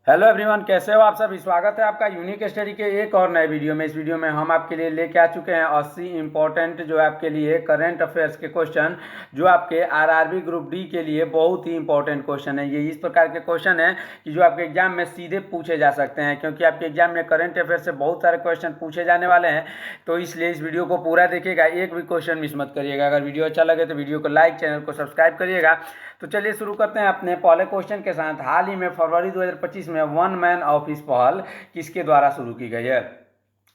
Hello everyone, कैसे हो आप सब। स्वागत है आपका यूनिक स्टडी के एक और नए वीडियो में। इस वीडियो में हम आपके लिए लेके आ चुके हैं 80 इंपॉर्टेंट जो आपके लिए करंट अफेयर्स के क्वेश्चन, जो आपके आरआरबी ग्रुप डी के लिए बहुत ही इंपॉर्टेंट क्वेश्चन है। ये इस प्रकार के क्वेश्चन है कि जो आपके एग्जाम में सीधे पूछे जा सकते हैं, क्योंकि आपके एग्जाम में करंट अफेयर से बहुत सारे क्वेश्चन पूछे जाने वाले हैं। तो इसलिए इस वीडियो को पूरा देखिएगा, एक भी क्वेश्चन मिस मत करिएगा। अगर वीडियो अच्छा लगे तो वीडियो को लाइक, चैनल को सब्सक्राइब करिएगा। तो चलिए शुरू करते हैं अपने पहले क्वेश्चन के साथ। हाल ही में फरवरी 2025 में वन मैन ऑफिस पहल किसके द्वारा शुरू की गई है।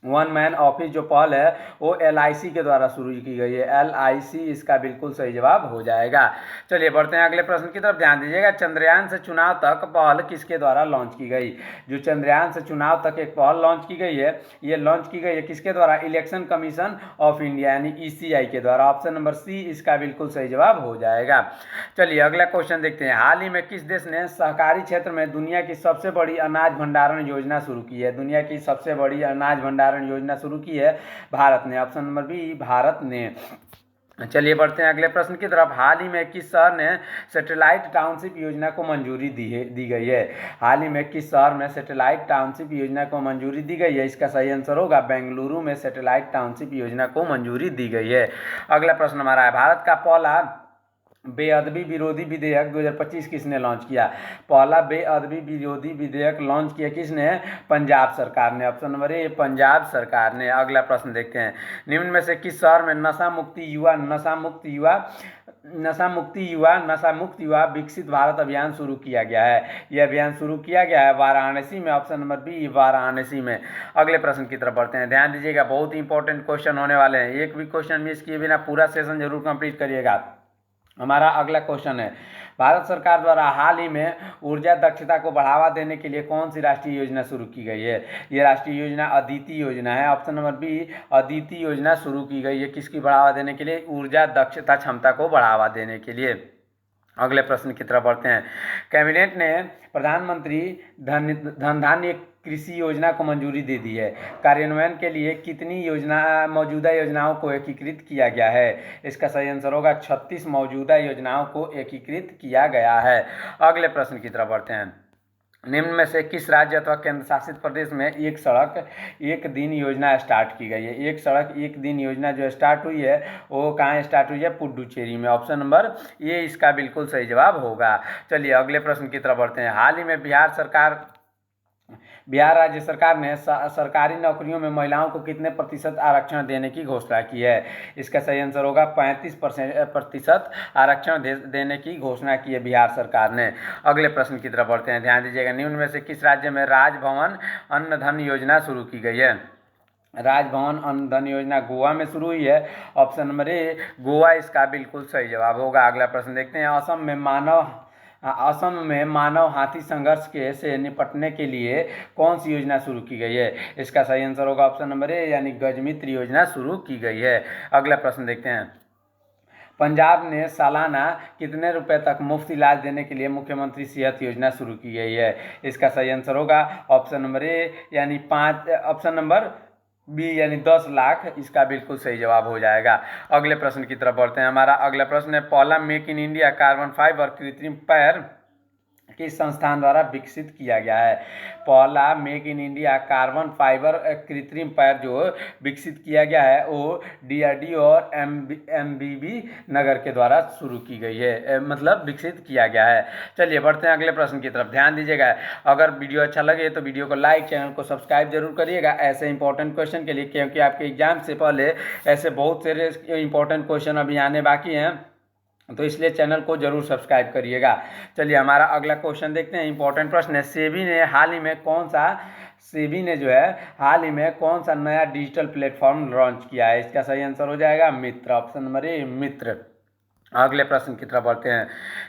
वन मैन ऑफिस जो पहल है वो LIC के द्वारा शुरू की गई है। LIC इसका बिल्कुल सही जवाब हो जाएगा। चलिए बढ़ते हैं अगले प्रश्न की तरफ। ध्यान दीजिएगा, चंद्रयान से चुनाव तक पहल किसके द्वारा लॉन्च की गई। जो चंद्रयान से चुनाव तक एक पहल लॉन्च की गई है, ये लॉन्च की गई है किसके द्वारा। इलेक्शन कमीशन ऑफ इंडिया यानी ECI के द्वारा। ऑप्शन नंबर सी इसका बिल्कुल सही जवाब हो जाएगा। चलिए अगला क्वेश्चन देखते हैं। हाल ही में किस देश ने सहकारी क्षेत्र में दुनिया की सबसे बड़ी अनाज भंडारण योजना शुरू की है। दुनिया की सबसे बड़ी अनाज भंडारण योजना शुरू की है भारत ने। ऑप्शन नंबर बी भारत ने। चलिए बढ़ते हैं अगले प्रश्न की तरफ। हाल ही में किस शहर ने सैटेलाइट टाउनशिप योजना को मंजूरी दी गई है। हाल ही में किस शहर में सैटेलाइट टाउनशिप योजना को मंजूरी दी गई है। इसका सही आंसर होगा बेंगलुरु में सैटेलाइट टाउनशिप योजना को मंजूरी दी गई है। अगला प्रश्न हमारा है, भारत का पहला बेअदबी विरोधी विधेयक 2025 किसने लॉन्च किया। पहला बेअदबी विरोधी विधेयक लॉन्च किया किसने। पंजाब सरकार ने। ऑप्शन नंबर ए पंजाब सरकार ने। अगला प्रश्न देखते हैं। निम्न में से किस शहर में नशा मुक्त युवा विकसित भारत अभियान शुरू किया गया है। यह अभियान शुरू किया गया है वाराणसी में। ऑप्शन नंबर बी वाराणसी में। अगले प्रश्न की तरफ बढ़ते हैं। ध्यान दीजिएगा, बहुत ही इंपॉर्टेंट क्वेश्चन होने वाले हैं। एक भी क्वेश्चन मिस किए बिना पूरा सेशन जरूर कंप्लीट करिएगा। हमारा अगला क्वेश्चन है, भारत सरकार द्वारा हाल ही में ऊर्जा दक्षता को बढ़ावा देने के लिए कौन सी राष्ट्रीय योजना शुरू की गई है। ये राष्ट्रीय योजना अदिति योजना है। ऑप्शन नंबर बी अदिति योजना शुरू की गई है किसकी बढ़ावा देने के लिए। ऊर्जा दक्षता क्षमता को बढ़ावा देने के लिए। अगले प्रश्न की तरफ बढ़ते हैं। कैबिनेट ने प्रधानमंत्री धन धान्य कृषि योजना को मंजूरी दे दी है। कार्यान्वयन के लिए कितनी मौजूदा योजनाओं को एकीकृत किया गया है। इसका सही आंसर होगा 36 मौजूदा योजनाओं को एकीकृत किया गया है। अगले प्रश्न की तरफ बढ़ते हैं। निम्न में से किस राज्य अथवा केंद्र शासित प्रदेश में एक सड़क एक दिन योजना स्टार्ट की गई है। एक सड़क एक दिन योजना जो स्टार्ट हुई है वो कहाँ स्टार्ट हुई है। पुडुचेरी में। ऑप्शन नंबर ये इसका बिल्कुल सही जवाब होगा। चलिए अगले प्रश्न की तरफ बढ़ते हैं। हाल ही में बिहार राज्य सरकार ने सरकारी नौकरियों में महिलाओं को कितने प्रतिशत आरक्षण देने की घोषणा की है। इसका सही आंसर होगा 35% आरक्षण देने की घोषणा की है बिहार सरकार ने। अगले प्रश्न की तरफ बढ़ते हैं। ध्यान दीजिएगा, निम्न में से किस राज्य में राजभवन अन्न धन योजना शुरू की गई है। राजभवन अन्न धन योजना गोवा में शुरू हुई है। ऑप्शन नंबर ए गोवा इसका बिल्कुल सही जवाब होगा। अगला प्रश्न देखते हैं। असम में मानव हाथी संघर्ष से निपटने के लिए कौन सी योजना शुरू की गई है। इसका सही आंसर होगा ऑप्शन नंबर ए यानी गजमित्र योजना शुरू की गई है। अगला प्रश्न देखते हैं। पंजाब ने सालाना कितने रुपए तक मुफ्त इलाज देने के लिए मुख्यमंत्री सेहत योजना शुरू की गई है। इसका सही आंसर होगा ऑप्शन नंबर ए यानी 5। ऑप्शन नंबर बी यानी 10 लाख इसका बिल्कुल सही जवाब हो जाएगा। अगले प्रश्न की तरफ बढ़ते हैं। हमारा अगला प्रश्न है, पहला make in India carbon fibre कृत्रिम पैर किस संस्थान द्वारा विकसित किया गया है। पहला make in India carbon fibre कृत्रिम पैर जो विकसित किया गया है वो DRDO और MBB नगर के द्वारा शुरू की गई है, मतलब विकसित किया गया है। चलिए बढ़ते हैं अगले प्रश्न की तरफ। ध्यान दीजिएगा, अगर वीडियो अच्छा लगे तो वीडियो को लाइक, चैनल को सब्सक्राइब जरूर करिएगा ऐसे इंपॉर्टेंट क्वेश्चन के लिए, क्योंकि आपके एग्जाम से पहले ऐसे बहुत सारे इंपॉर्टेंट क्वेश्चन अभी आने बाकी हैं, तो इसलिए चैनल को जरूर सब्सक्राइब करिएगा। चलिए हमारा अगला क्वेश्चन देखते हैं। इंपॉर्टेंट प्रश्न है, सेबी ने हाल ही में कौन सा नया डिजिटल प्लेटफॉर्म लॉन्च किया है। इसका सही आंसर हो जाएगा मित्र। ऑप्शन नंबर ए मित्र। अगले प्रश्न की तरफ बढ़ते हैं।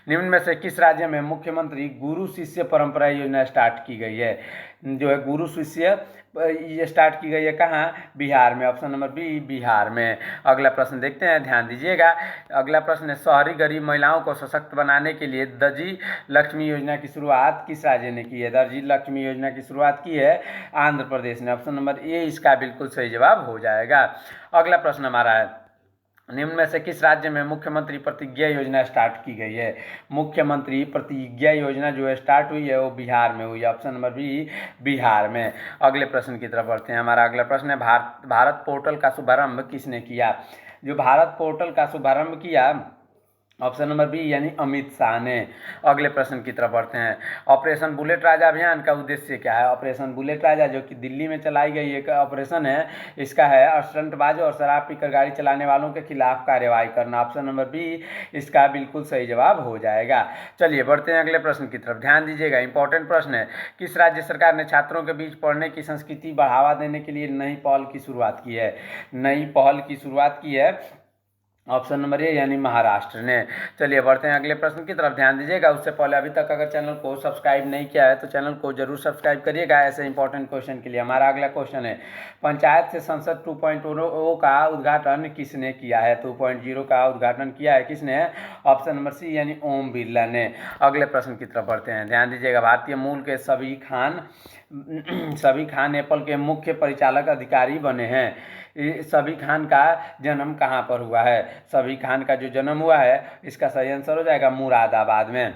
निम्न में से किस राज्य में मुख्यमंत्री गुरु शिष्य परंपरा योजना स्टार्ट की गई है। जो है गुरु शिष्य ये स्टार्ट की गई है कहाँ, बिहार में। ऑप्शन नंबर बी बिहार में। अगला प्रश्न देखते हैं, ध्यान दीजिएगा। अगला प्रश्न है, शहरी गरीब महिलाओं को सशक्त बनाने के लिए दर्जी लक्ष्मी योजना की शुरुआत किस राज्य ने की है। दर्जी लक्ष्मी योजना की शुरुआत की है आंध्र प्रदेश ने। ऑप्शन नंबर ए इसका बिल्कुल सही जवाब हो जाएगा। अगला प्रश्न हमारा है, निम्न में से किस राज्य में मुख्यमंत्री प्रतिज्ञा योजना स्टार्ट की गई है? मुख्यमंत्री प्रतिज्ञा योजना जो है स्टार्ट हुई है वो बिहार में हुई है। ऑप्शन नंबर बी, बिहार में। अगले प्रश्न की तरफ बढ़ते हैं। हमारा अगला प्रश्न है, भारत पोर्टल का शुभारंभ किसने किया? जो भारत पोर्टल का शुभारंभ किया, ऑप्शन नंबर बी यानी अमित शाह ने। अगले प्रश्न की तरफ बढ़ते हैं। ऑपरेशन बुलेट राजा अभियान का उद्देश्य क्या है? ऑपरेशन बुलेट राजा जो कि दिल्ली में चलाई गई एक ऑपरेशन है, इसका है स्टंटबाजों और शराब पीकर गाड़ी चलाने वालों के खिलाफ कार्रवाई करना। ऑप्शन नंबर बी इसका बिल्कुल सही जवाब हो जाएगा। चलिए बढ़ते हैं अगले प्रश्न की तरफ। ध्यान दीजिएगा, इंपॉर्टेंट प्रश्न है। किस राज्य सरकार ने छात्रों के बीच पढ़ने की संस्कृति बढ़ावा देने के लिए नई पहल की शुरुआत की है? नई पहल की शुरुआत की है ऑप्शन नंबर ए यानी महाराष्ट्र ने। चलिए बढ़ते हैं अगले प्रश्न की तरफ। ध्यान दीजिएगा, उससे पहले अभी तक अगर चैनल को सब्सक्राइब नहीं किया है तो चैनल को जरूर सब्सक्राइब करिएगा ऐसे इंपॉर्टेंट क्वेश्चन के लिए। हमारा अगला क्वेश्चन है, पंचायत से संसद 2.0 का उद्घाटन किसने किया है? 2.0 का उद्घाटन किया है किसने? ऑप्शन नंबर सी यानी ओम बिरला ने। अगले प्रश्न की तरफ बढ़ते हैं। ध्यान दीजिएगा, भारतीय मूल के सभी खान एप्पल के मुख्य परिचालक अधिकारी बने हैं। सभी खान का जन्म कहाँ पर हुआ है? सभी खान का जो जन्म हुआ है इसका सही आंसर हो जाएगा मुरादाबाद में।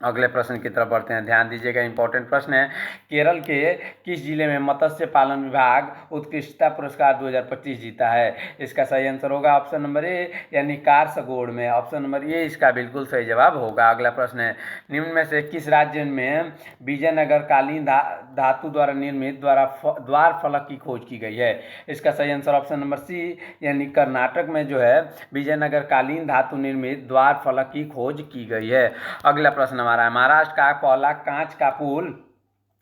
अगले प्रश्न की तरफ बढ़ते हैं। ध्यान दीजिएगा, इंपॉर्टेंट प्रश्न है। केरल के किस जिले में मत्स्य पालन विभाग उत्कृष्टता पुरस्कार 2025 जीता है? इसका सही आंसर होगा ऑप्शन नंबर ए यानी कासरगोड में। ऑप्शन नंबर ए इसका बिल्कुल सही जवाब होगा। अगला प्रश्न है, निम्न में से किस राज्य में विजयनगर कालीन धातु द्वारा निर्मित द्वार फलक की खोज की गई है? इसका सही आंसर ऑप्शन नंबर सी यानी कर्नाटक में जो है विजयनगर कालीन धातु निर्मित द्वार फलक की खोज की गई है। अगला प्रश्न हमारा है, महाराष्ट्र का पहला कांच का पुल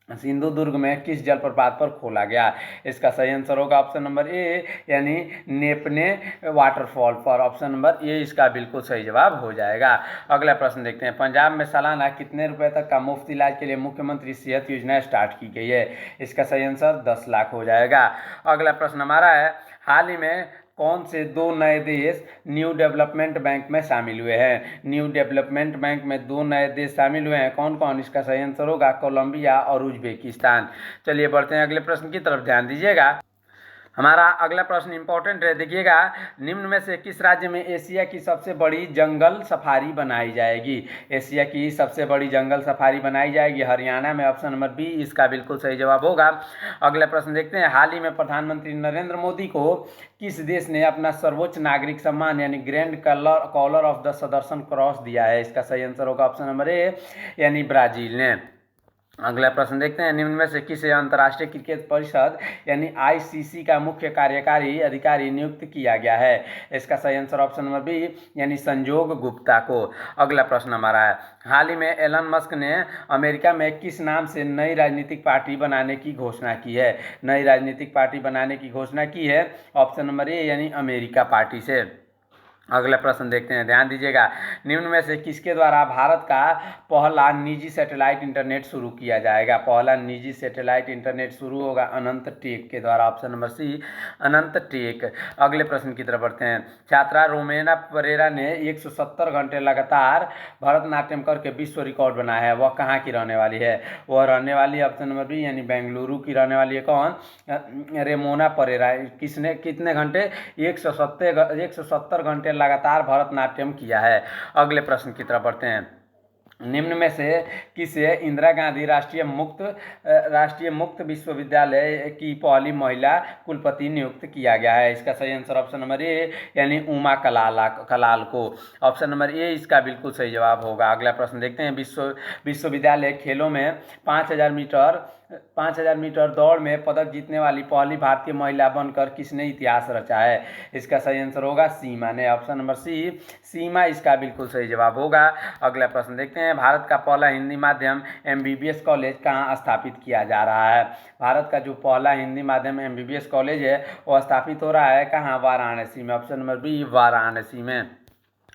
सिंधुदुर्ग में किस जलप्रपात पर खोला गया? इसका सही आंसर होगा ऑप्शन नंबर ए यानी नेपने वाटरफॉल पर। ऑप्शन नंबर ए इसका बिल्कुल सही जवाब हो जाएगा। अगला प्रश्न देखते हैं, पंजाब में सालाना कितने रुपए तक का मुफ्त इलाज के लिए मुख्यमंत्री सेहत योजना स्टार्ट की गई है? इसका सही आंसर 10 लाख हो जाएगा। अगला प्रश्न हमारा है, हाल ही में कौन से 2 नए देश न्यू डेवलपमेंट बैंक में शामिल हुए हैं? न्यू डेवलपमेंट बैंक में 2 नए देश शामिल हुए हैं, कौन कौन? इसका सही आंसर होगा कोलंबिया और उज्बेकिस्तान। चलिए बढ़ते हैं अगले प्रश्न की तरफ। ध्यान दीजिएगा, हमारा अगला प्रश्न इंपॉर्टेंट है। देखिएगा, निम्न में से किस राज्य में एशिया की सबसे बड़ी जंगल सफारी बनाई जाएगी? एशिया की सबसे बड़ी जंगल सफारी बनाई जाएगी हरियाणा में। ऑप्शन नंबर बी इसका बिल्कुल सही जवाब होगा। अगला प्रश्न देखते हैं, हाल ही में प्रधानमंत्री नरेंद्र मोदी को किस देश ने अपना सर्वोच्च नागरिक सम्मान यानी grand collar of the Southern cross दिया है? इसका सही आंसर होगा ऑप्शन नंबर ए यानी ब्राजील ने। अगला प्रश्न देखते हैं, निम्न में से किसे अंतर्राष्ट्रीय क्रिकेट परिषद यानी आईसीसी का मुख्य कार्यकारी अधिकारी नियुक्त किया गया है? इसका सही आंसर ऑप्शन नंबर बी यानी संजोग गुप्ता को। अगला प्रश्न हमारा है, हाल ही में एलन मस्क ने अमेरिका में किस नाम से नई राजनीतिक पार्टी बनाने की घोषणा की है? नई राजनीतिक पार्टी बनाने की घोषणा की है ऑप्शन नंबर ए यानी अमेरिका पार्टी से। अगला प्रश्न देखते हैं। ध्यान दीजिएगा, निम्न में से किसके द्वारा भारत का पहला निजी सैटेलाइट इंटरनेट शुरू किया जाएगा? पहला निजी सैटेलाइट इंटरनेट शुरू होगा अनंत टेक के द्वारा। ऑप्शन नंबर सी अनंत टेक। अगले प्रश्न की तरफ बढ़ते हैं। छात्रा रोमेना परेरा ने 170 घंटे लगातार भरतनाट्यम करके विश्व रिकॉर्ड बनाया है, वह कहाँ की रहने वाली है? वह रहने वाली ऑप्शन नंबर बी यानी बेंगलुरु की रहने वाली है। कौन? रेमोना परेरा। किसने कितने घंटे? 170 घंटे लगातार भरतनाट्यम किया है। अगले प्रश्न की तरफ बढ़ते हैं। निम्न में से किसे इंदिरा गांधी राष्ट्रीय मुक्त विश्वविद्यालय की पहली महिला कुलपति नियुक्त किया गया है? इसका सही आंसर ऑप्शन नंबर ए यानी उमा कलाल को। ऑप्शन नंबर ए इसका बिल्कुल सही जवाब होगा। अगला प्रश्न देखते हैं, विश्वविद्यालय खेलों में 5000 मीटर दौड़ में पदक जीतने वाली पहली भारतीय महिला बनकर किसने इतिहास रचा है? इसका सही आंसर होगा सीमा ने। ऑप्शन नंबर सी सीमा इसका बिल्कुल सही जवाब होगा। अगला प्रश्न देखते हैं, भारत का पहला हिंदी माध्यम एमबीबीएस कॉलेज कहाँ स्थापित किया जा रहा है? भारत का जो पहला हिंदी माध्यम एमबीबीएस कॉलेज है वो स्थापित हो रहा है कहाँ? वाराणसी में। ऑप्शन नंबर बी वाराणसी में।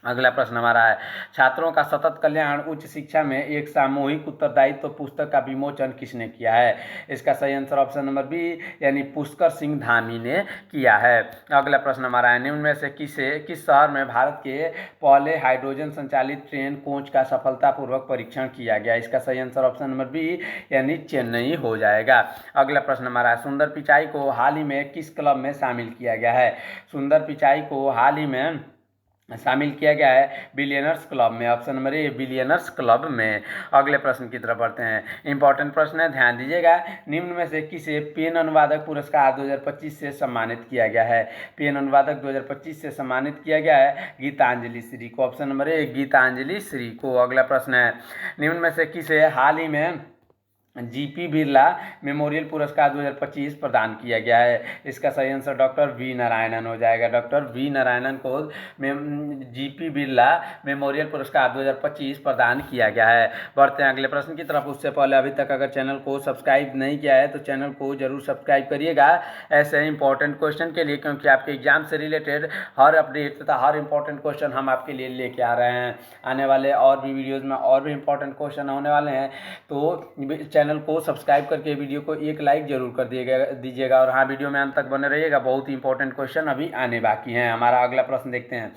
अगला प्रश्न हमारा है, छात्रों का सतत कल्याण उच्च शिक्षा में एक सामूहिक उत्तरदायित्व पुस्तक का विमोचन किसने किया है? इसका सही आंसर ऑप्शन नंबर बी यानी पुष्कर सिंह धामी ने किया है। अगला प्रश्न हमारा है, निम्न में से किस शहर में भारत के पहले हाइड्रोजन संचालित ट्रेन कोच का सफलतापूर्वक परीक्षण किया गया? इसका सही आंसर ऑप्शन नंबर बी यानी चेन्नई हो जाएगा। अगला प्रश्न हमारा है, सुंदर पिचाई को हाल ही में किस क्लब में शामिल किया गया है? सुंदर पिचाई को हाल ही में शामिल किया गया है बिलियनर्स क्लब में। ऑप्शन नंबर ए बिलियनर्स क्लब में। अगले प्रश्न की तरफ बढ़ते हैं, इंपॉर्टेंट प्रश्न है, ध्यान दीजिएगा। निम्न में से किसे पेन अनुवादक पुरस्कार 2025 से सम्मानित किया गया है? पेन अनुवादक 2025 से सम्मानित किया गया है गीतांजलि श्री को। Option number A Geetanjali Shree को। अगला प्रश्न है, निम्न में से किसे हाल ही में जीपी बिरला मेमोरियल पुरस्कार 2025 प्रदान किया गया है? इसका सही आंसर डॉक्टर वी नारायणन हो जाएगा। डॉक्टर वी नारायणन को जीपी बिरला मेमोरियल पुरस्कार 2025 प्रदान किया गया है। बढ़ते हैं अगले प्रश्न की तरफ। उससे पहले अभी तक अगर चैनल को सब्सक्राइब नहीं किया है तो चैनल को जरूर सब्सक्राइब करिएगा ऐसे इंपॉर्टेंट क्वेश्चन के लिए, क्योंकि आपके एग्जाम से रिलेटेड हर अपडेट तथा हर इंपॉर्टेंट क्वेश्चन हम आपके लिए लेके आ रहे हैं। आने वाले और भी वीडियोज़ में और भी इंपॉर्टेंट क्वेश्चन होने वाले हैं, तो चैनल को सब्सक्राइब करके वीडियो को एक लाइक जरूर कर दीजिएगा और हाँ, वीडियो में अंत तक बने रहिएगा, बहुत ही इंपॉर्टेंट क्वेश्चन अभी आने बाकी हैं। हमारा अगला प्रश्न देखते हैं,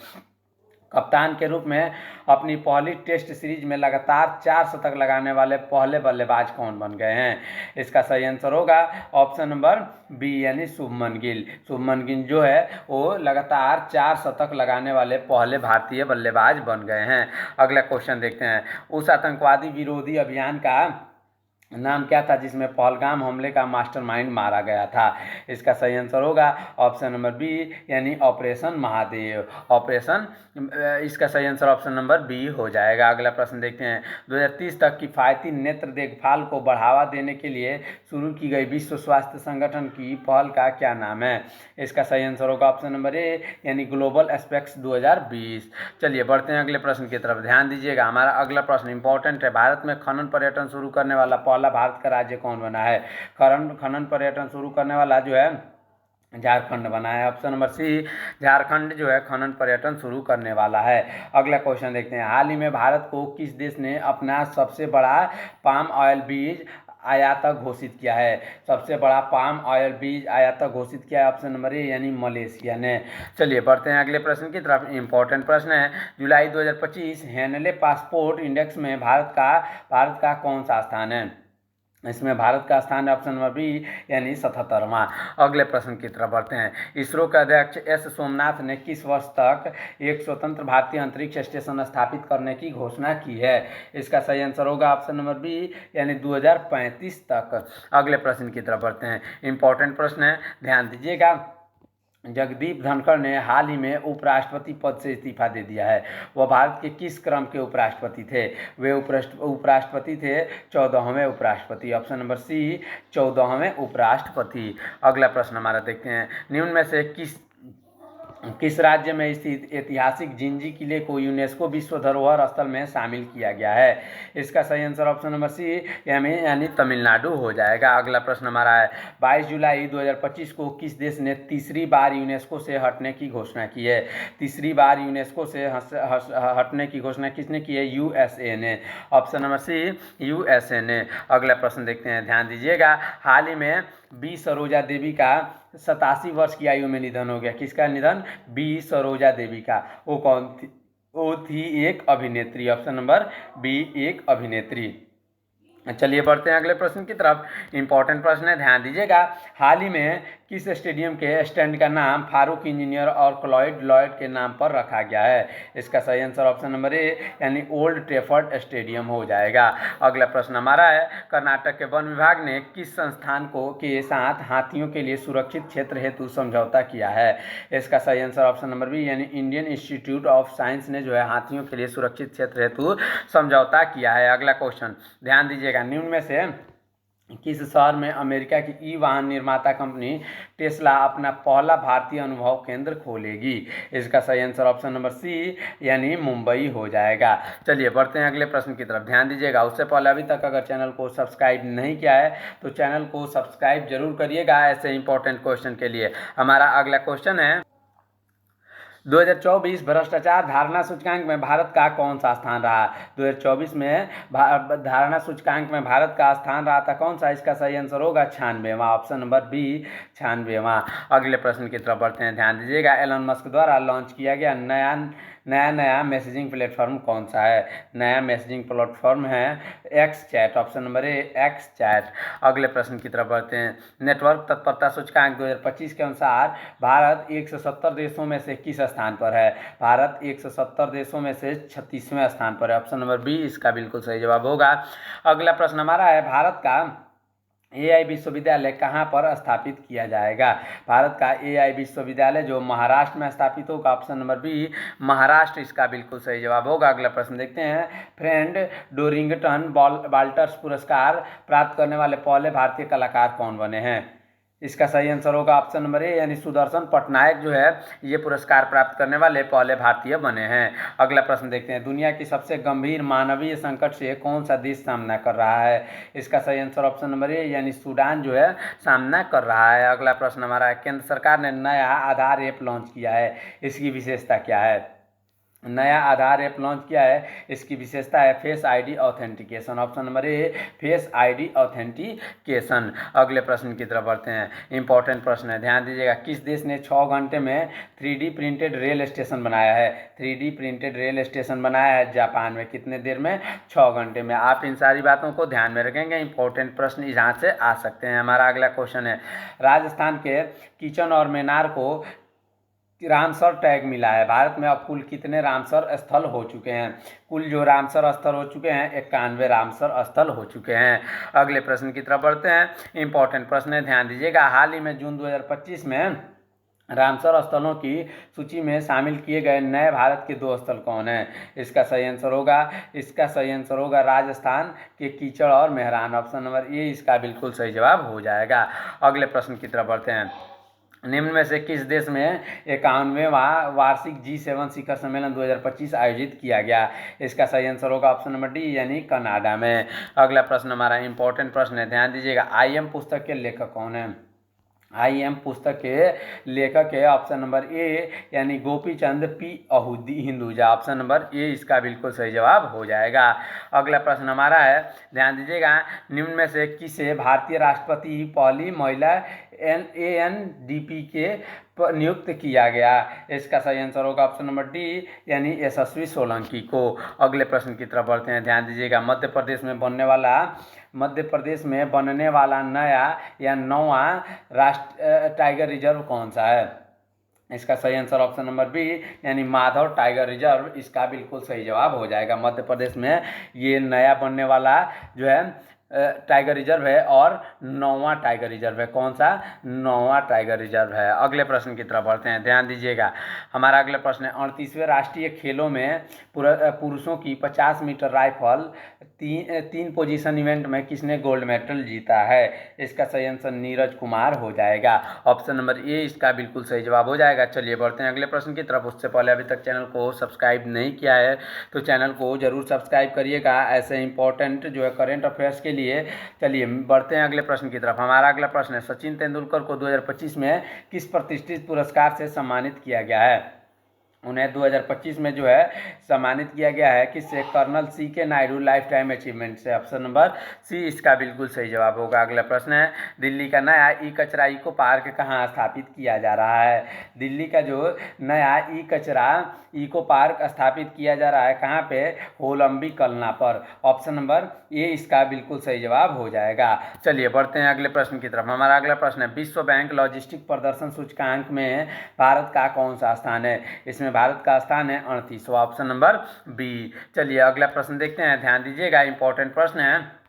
कप्तान के रूप में अपनी पहली टेस्ट सीरीज में लगातार 4 शतक लगाने वाले पहले बल्लेबाज कौन बन गए हैं? इसका सही आंसर होगा ऑप्शन नंबर बी यानी शुभमन गिल। शुभमन गिल जो है वो लगातार 4 शतक लगाने वाले पहले भारतीय बल्लेबाज बन गए हैं। अगला क्वेश्चन देखते हैं, उस आतंकवादी विरोधी अभियान का नाम क्या था जिसमें पहलगाम हमले का मास्टरमाइंड मारा गया था? इसका सही आंसर होगा ऑप्शन नंबर बी यानी ऑपरेशन महादेव। इसका सही आंसर ऑप्शन नंबर बी हो जाएगा। अगला प्रश्न देखते हैं, 2030 तक किफ़ायती नेत्र देखभाल को बढ़ावा देने के लिए शुरू की गई विश्व स्वास्थ्य संगठन की पहल का क्या नाम है? इसका सही आंसर होगा ऑप्शन नंबर ए यानी ग्लोबल एस्पेक्ट्स 2020। चलिए बढ़ते हैं अगले प्रश्न की तरफ, ध्यान दीजिएगा। हमारा अगला प्रश्न इंपॉर्टेंट है, भारत में खनन पर्यटन शुरू करने वाला पहला भारत का राज्य कौन बना है? खनन पर्यटन शुरू करने वाला जो है झारखंड बना है। ऑप्शन नंबर सी झारखंड जो है खनन पर्यटन शुरू करने वाला है। अगला क्वेश्चन देखते हैं, हाल ही में भारत को किस देश ने अपना सबसे बड़ा पाम ऑयल बीज आयातक घोषित किया है? सबसे बड़ा पाम ऑयल बीज आयातक घोषित किया है ऑप्शन नंबर ए यानी मलेशिया ने। चलिए बढ़ते हैं अगले प्रश्न की तरफ, इंपॉर्टेंट प्रश्न है, जुलाई 2025 हेनले पासपोर्ट इंडेक्स में भारत का कौन सा स्थान है? इसमें भारत का स्थान है ऑप्शन नंबर बी यानी 77वां। अगले प्रश्न की तरफ बढ़ते हैं, इसरो के अध्यक्ष एस सोमनाथ ने किस वर्ष तक एक स्वतंत्र भारतीय अंतरिक्ष स्टेशन स्थापित करने की घोषणा की है? इसका सही आंसर होगा ऑप्शन नंबर बी यानी 2035 तक। अगले प्रश्न की तरफ बढ़ते हैं, इंपॉर्टेंट प्रश्न है, ध्यान दीजिएगा। जगदीप धनखड़ ने हाल ही में उपराष्ट्रपति पद से इस्तीफा दे दिया है। वह भारत के किस क्रम के उपराष्ट्रपति थे? वे उपराष्ट्रपति थे 14वें उपराष्ट्रपति। ऑप्शन नंबर सी 14वें उपराष्ट्रपति। अगला प्रश्न हमारा देखते हैं, निम्न में से किस राज्य में स्थित ऐतिहासिक जिंजी किले को यूनेस्को विश्व धरोहर स्थल में शामिल किया गया है? इसका सही आंसर ऑप्शन नंबर सी यानी तमिलनाडु हो जाएगा। अगला प्रश्न हमारा है, 22 जुलाई 2025 को किस देश ने तीसरी बार यूनेस्को से हटने की घोषणा की है? तीसरी बार यूनेस्को से हटने की घोषणा किसने की है? यूएसए ने। ऑप्शन नंबर सी यूएसए ने। अगला प्रश्न देखते हैं, ध्यान दीजिएगा। हाल ही में बी सरोजा देवी का 87 वर्ष की आयु में निधन हो गया। किसका निधन? बी सरोजा देवी का। वो कौन थी? वो थी एक अभिनेत्री। ऑप्शन नंबर बी एक अभिनेत्री। चलिए बढ़ते हैं अगले प्रश्न की तरफ, इंपॉर्टेंट प्रश्न है, ध्यान दीजिएगा। हाल ही में किस स्टेडियम के स्टैंड का नाम फारूक इंजीनियर और क्लॉइड लॉयड के नाम पर रखा गया है? इसका सही आंसर ऑप्शन नंबर ए यानी ओल्ड ट्रैफर्ड स्टेडियम हो जाएगा। अगला प्रश्न हमारा है, कर्नाटक के वन विभाग ने किस संस्थान के साथ हाथियों के लिए सुरक्षित क्षेत्र हेतु समझौता किया है? इसका सही आंसर ऑप्शन नंबर बी यानी इंडियन इंस्टीट्यूट ऑफ साइंस ने जो है हाथियों के लिए सुरक्षित क्षेत्र हेतु समझौता किया है। अगला क्वेश्चन ध्यान दीजिएगा, निम्न में से किस शहर में अमेरिका की ई वाहन निर्माता कंपनी टेस्ला अपना पहला भारतीय अनुभव केंद्र खोलेगी? इसका सही आंसर ऑप्शन नंबर सी यानी मुंबई हो जाएगा। चलिए बढ़ते हैं अगले प्रश्न की तरफ, ध्यान दीजिएगा। उससे पहले अभी तक अगर चैनल को सब्सक्राइब नहीं किया है तो चैनल को सब्सक्राइब जरूर करिएगा ऐसे इंपॉर्टेंट क्वेश्चन के लिए। हमारा अगला क्वेश्चन है, 2024 भ्रष्टाचार धारणा सूचकांक में भारत का कौन सा स्थान रहा? 2024 में धारणा सूचकांक में भारत का स्थान रहा था कौन सा? इसका सही आंसर होगा 96वां, ऑप्शन नंबर बी 96वां। अगले प्रश्न की तरफ बढ़ते हैं, ध्यान दीजिएगा। एलन मस्क द्वारा लॉन्च किया गया नया मैसेजिंग प्लेटफॉर्म कौन सा है? नया मैसेजिंग प्लेटफॉर्म है एक्स चैट, ऑप्शन नंबर ए एक्स चैट। अगले प्रश्न की तरफ बढ़ते हैं। नेटवर्क तत्परता सूचकांक 2025 के अनुसार भारत 170 देशों में से किस स्थान पर है? भारत 170 देशों में से 36वें स्थान पर है, ऑप्शन नंबर बी इसका बिल्कुल सही जवाब होगा। अगला प्रश्न हमारा है, भारत का एआई विश्वविद्यालय कहाँ पर स्थापित किया जाएगा? भारत का एआई विश्वविद्यालय जो महाराष्ट्र में स्थापित होगा, ऑप्शन नंबर बी महाराष्ट्र इसका बिल्कुल सही जवाब होगा। अगला प्रश्न देखते हैं। फ्रेंड डोरिंगटन वाल्टर्स पुरस्कार प्राप्त करने वाले पहले भारतीय कलाकार कौन बने हैं? इसका सही आंसर होगा ऑप्शन नंबर ए, यानी सुदर्शन पटनायक जो है ये पुरस्कार प्राप्त करने वाले पहले भारतीय बने हैं। अगला प्रश्न देखते हैं। दुनिया की सबसे गंभीर मानवीय संकट से कौन सा देश सामना कर रहा है? इसका सही आंसर ऑप्शन नंबर ए, यानी सूडान जो है सामना कर रहा है। अगला प्रश्न हमारा है, केंद्र सरकार ने नया आधार ऐप लॉन्च किया है, इसकी विशेषता क्या है? नया आधार ऐप लॉन्च किया है, इसकी विशेषता है face ID authentication, option number ए फेस आईडी ऑथेंटिकेशन। अगले प्रश्न की तरफ बढ़ते हैं। इंपॉर्टेंट प्रश्न है, ध्यान दीजिएगा। किस देश ने 6 घंटे में 3D प्रिंटेड रेल स्टेशन बनाया है? 3D प्रिंटेड रेल स्टेशन बनाया है जापान में। कितने देर में? 6 घंटे में। आप इन सारी बातों को ध्यान में रखेंगे, इंपॉर्टेंट प्रश्न यहाँ से आ सकते हैं। हमारा अगला क्वेश्चन है, राजस्थान के किचन और मेनार को रामसर टैग मिला है। भारत में अब कुल कितने रामसर स्थल हो चुके हैं? कुल जो रामसर स्थल हो चुके हैं 91 रामसर स्थल हो चुके हैं। अगले प्रश्न की तरफ बढ़ते हैं। इंपॉर्टेंट प्रश्न है, ध्यान दीजिएगा। हाल ही में जून 2025 में रामसर स्थलों की सूची में शामिल किए गए नए भारत के 2 स्थल कौन हैं? इसका सही आंसर होगा राजस्थान के कीचड़ और मेहरान, ऑप्शन नंबर ए इसका बिल्कुल सही जवाब हो जाएगा। अगले प्रश्न की तरफ बढ़ते हैं। निम्न में से किस देश में 51वां वार्षिक G7 शिखर सम्मेलन 2025 आयोजित किया गया? इसका सही आंसर होगा ऑप्शन नंबर डी, यानी कनाडा में। अगला प्रश्न हमारा इंपॉर्टेंट प्रश्न है, ध्यान दीजिएगा। IM पुस्तक के लेखक कौन है? IM पुस्तक के लेखक है ऑप्शन नंबर ए, यानी Gopichand P Hinduja, option number ए इसका बिल्कुल सही जवाब हो जाएगा। अगला प्रश्न हमारा है, ध्यान दीजिएगा। निम्न में से किसे भारतीय राष्ट्रपति पहली महिला ANDP के नियुक्त किया गया? इसका सही आंसर होगा ऑप्शन नंबर डी, यानी यशस्वी सोलंकी को। अगले प्रश्न की तरफ बढ़ते हैं, ध्यान दीजिएगा। मध्य प्रदेश में बनने वाला नया या 9वां राष्ट्रीय टाइगर रिजर्व कौन सा है? इसका सही आंसर ऑप्शन नंबर बी, यानी माधव टाइगर रिजर्व इसका बिल्कुल सही जवाब हो जाएगा। मध्य प्रदेश में ये नया बनने वाला जो है टाइगर रिजर्व है और 9वां टाइगर रिजर्व है। कौन सा? 9वां टाइगर रिजर्व है। अगले प्रश्न की तरफ बढ़ते हैं, ध्यान दीजिएगा। हमारा अगला प्रश्न है, 38वें राष्ट्रीय खेलों में पुरुषों की 50 मीटर राइफल तीन पोजीशन इवेंट में किसने गोल्ड मेडल जीता है? इसका सही आंसर नीरज कुमार हो जाएगा, ऑप्शन नंबर ए इसका बिल्कुल सही जवाब हो जाएगा। चलिए बढ़ते हैं अगले प्रश्न की तरफ। उससे पहले अभी तक चैनल को सब्सक्राइब नहीं किया है तो चैनल को जरूर सब्सक्राइब करिएगा, ऐसे इंपॉर्टेंट जो है करेंट अफेयर्स के लिए। चलिए बढ़ते हैं अगले प्रश्न की तरफ। हमारा अगला प्रश्न है, सचिन तेंदुलकर को 2025 में किस प्रतिष्ठित पुरस्कार से सम्मानित किया गया है? उन्हें 2025 में जो है सम्मानित किया गया है किससे? Colonel CK Naidu lifetime achievement से, ऑप्शन नंबर सी इसका बिल्कुल सही जवाब होगा। अगला प्रश्न है, दिल्ली का नया ई कचरा इको पार्क कहाँ स्थापित किया जा रहा है? दिल्ली का जो नया ई कचरा इको पार्क स्थापित किया जा रहा है कहाँ पे? होलंबी कलना पर, ऑप्शन नंबर ए इसका बिल्कुल सही जवाब हो जाएगा। चलिए बढ़ते हैं अगले प्रश्न की तरफ। हमारा अगला प्रश्न है, विश्व बैंक लॉजिस्टिक प्रदर्शन सूचकांक में भारत का कौन सा स्थान है? इसमें भारत का स्थान है 38वां, ऑप्शन नंबर बी। चलिए अगला प्रश्न देखते हैं, ध्यान दीजिएगा। इंपॉर्टेंट प्रश्न है।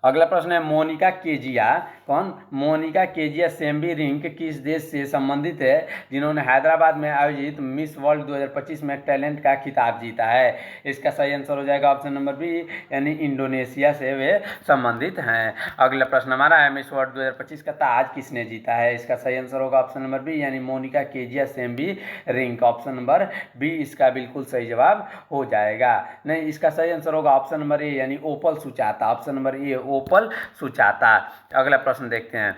अगला प्रश्न है, मोनिका केजिया कौन? मोनिका केजिया सेम्बी रिंक किस देश से संबंधित है जिन्होंने हैदराबाद में आयोजित मिस वर्ल्ड 2025 में टैलेंट का खिताब जीता है? इसका सही आंसर हो जाएगा ऑप्शन नंबर बी, यानी इंडोनेशिया से वे संबंधित हैं। अगला प्रश्न हमारा है, मिस वर्ल्ड 2025 का ताज किसने जीता है? इसका सही आंसर होगा ऑप्शन नंबर बी, यानी मोनिका केजिया सेम्बी रिंक, ऑप्शन नंबर बी इसका बिल्कुल सही जवाब हो जाएगा। नहीं, इसका सही आंसर होगा ऑप्शन नंबर ए, यानी ओपल सुचाता, ऑप्शन नंबर ए ओपल सुचाता। अगला प्रश्न देखते हैं।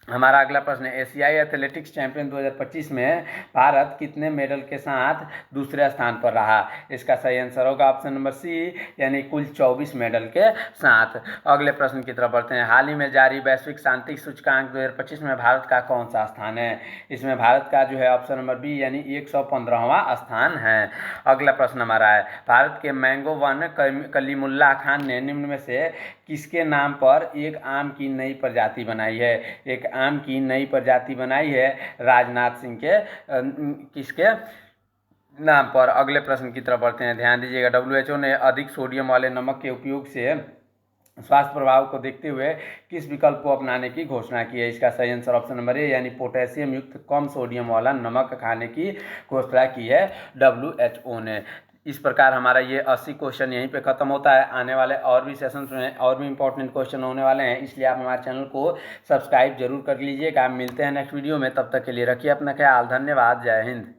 हमारा अगला प्रश्न है, एशियाई एथलेटिक्स चैंपियन 2025 में भारत कितने मेडल के साथ दूसरे स्थान पर रहा? इसका सही आंसर होगा ऑप्शन नंबर सी, यानी कुल 24 मेडल के साथ। अगले प्रश्न की तरफ बढ़ते हैं। हाल ही में जारी वैश्विक शांति सूचकांक 2025 में भारत का कौन सा स्थान है? इसमें भारत का जो है ऑप्शन नंबर बी, यानी 115वां स्थान है। अगला प्रश्न हमारा है, भारत के मैंगो वन कलीमुल्लाह खान ने निम्न में से किसके नाम पर एक आम की नई प्रजाति बनाई है? एक आम की नई प्रजाति बनाई है राजनाथ सिंह के किसके नाम पर? अगले प्रश्न की तरफ बढ़ते हैं। ध्यान दीजिएगा, WHO ने अधिक सोडियम वाले नमक के उपयोग से स्वास्थ्य प्रभाव को देखते हुए किस विकल्प को अपनाने की घोषणा की है? इसका सही आंसर ऑप्शन नंबर ए, यानी पोटेशियम युक्त कम सोडियम वाला नमक खाने की घोषणा की है WHO ने। इस प्रकार हमारा ये 80 क्वेश्चन यहीं पे ख़त्म होता है। आने वाले और भी सेशंस में और भी इंपॉर्टेंट क्वेश्चन होने वाले हैं, इसलिए आप हमारे चैनल को सब्सक्राइब जरूर कर लीजिएगा। मिलते हैं नेक्स्ट वीडियो में, तब तक के लिए रखिए अपना ख्याल। धन्यवाद। जय हिंद।